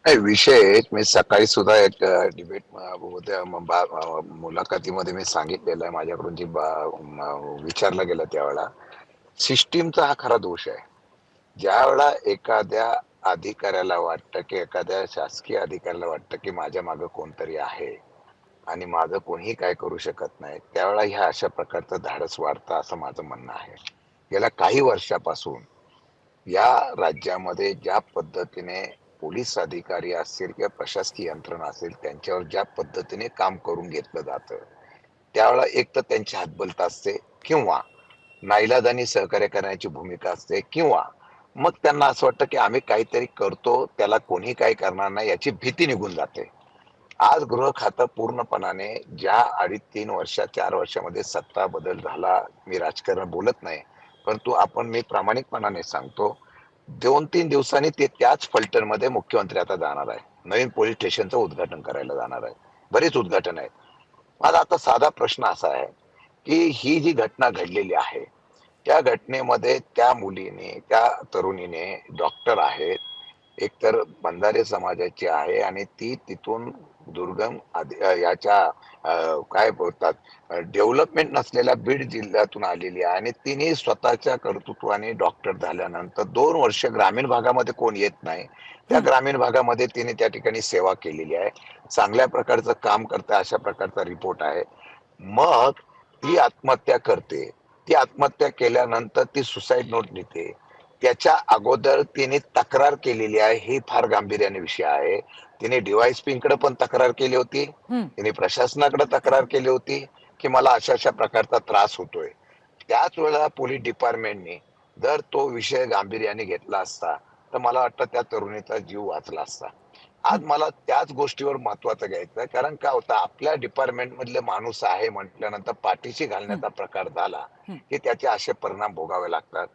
नाही विशेष मी सकाळी सुद्धा एक डिबेट मुलाखतीमध्ये मी सांगितलेलं आहे माझ्याकडून जी विचारलं गेलं त्यावेळेला सिस्टीमचा हा खरा दोष आहे. ज्यावेळेला एखाद्या अधिकाऱ्याला वाटतं की एखाद्या शासकीय अधिकाऱ्याला वाटतं की माझ्या मागे कोणतरी आहे आणि माझं कोणीही काय करू शकत नाही, त्यावेळेला ह्या अशा प्रकारचं धाडस वाढतं असं माझं म्हणणं आहे. गेल्या काही वर्षापासून या राज्यामध्ये ज्या पद्धतीने पोलीस अधिकारी असतील किंवा प्रशासकीय यंत्रणा असेल त्यांच्यावर ज्या पद्धतीने काम करून घेतलं जातं, त्यावेळेला एक तर त्यांची हतबलता असते किंवा नाईलाजाने सहकार्य करण्याची भूमिका असते किंवा मग त्यांना असं वाटतं की आम्ही काहीतरी करतो, त्याला कोणी काही करणार नाही याची भीती निघून जाते. आज गृह खातं पूर्णपणाने ज्या 2.5-3 वर्षात 4 वर्षामध्ये सत्ता बदल झाला. मी राजकारण बोलत नाही. परंतु मी प्रामाणिकपणाने सांगतो, 2-3 दिवसांनी ते त्याच फलटणमध्ये मुख्यमंत्री आता जाणार आहे. नवीन पोलीस स्टेशनचं उद्घाटन करायला जाणार आहे. बरेच उद्घाटन आहेत. माझा आता साधा प्रश्न असा आहे, की ही जी घटना घडलेली आहे, त्या घटनेमध्ये त्या मुलीने, त्या तरुणीने डॉक्टर आहेत. एकतर बंजारे समाजाची आहे आणि ती तिथून दुर्गम याच्या काय बोलतात डेव्हलपमेंट नसलेल्या बीड जिल्ह्यातून आलेली आहे आणि तिने स्वतःच्या कर्तृत्वाने डॉक्टर झाल्यानंतर 2 वर्ष ग्रामीण भागामध्ये कोण येत नाही. त्या हं, ग्रामीण भागामध्ये तिने त्या ठिकाणी सेवा केलेली आहे. चांगल्या प्रकारचं काम करते अशा प्रकारचा रिपोर्ट आहे. मग ती आत्महत्या करते. ती आत्महत्या केल्यानंतर ती सुसाईड नोट लिहिते. त्याच्या अगोदर तिने तक्रार केलेली आहे. ही फार गांभीर्याने विषय आहे. तिने डी-वाय-एस-पींकडे पण तक्रार केली होती. हं. तिने प्रशासनाकडे तक्रार केली होती, की मला अशा-अशा प्रकारचा त्रास होतोय. त्याच वेळेला पोलीस डिपार्टमेंटने जर तो विषय गांभीर्याने घेतला असता, तर मला वाटतं त्या तरुणीचा जीव वाचला असता. आज मला त्याच गोष्टीवर महत्त्वाचं घ्यायचं आहे. कारण काय होतं आपल्या डिपार्टमेंट मधले माणूस आहे म्हटल्यानंतर पाठीशी हं, घालण्याचा प्रकार झाला, हं. की त्याचे असे परिणाम भोगावे लागतात.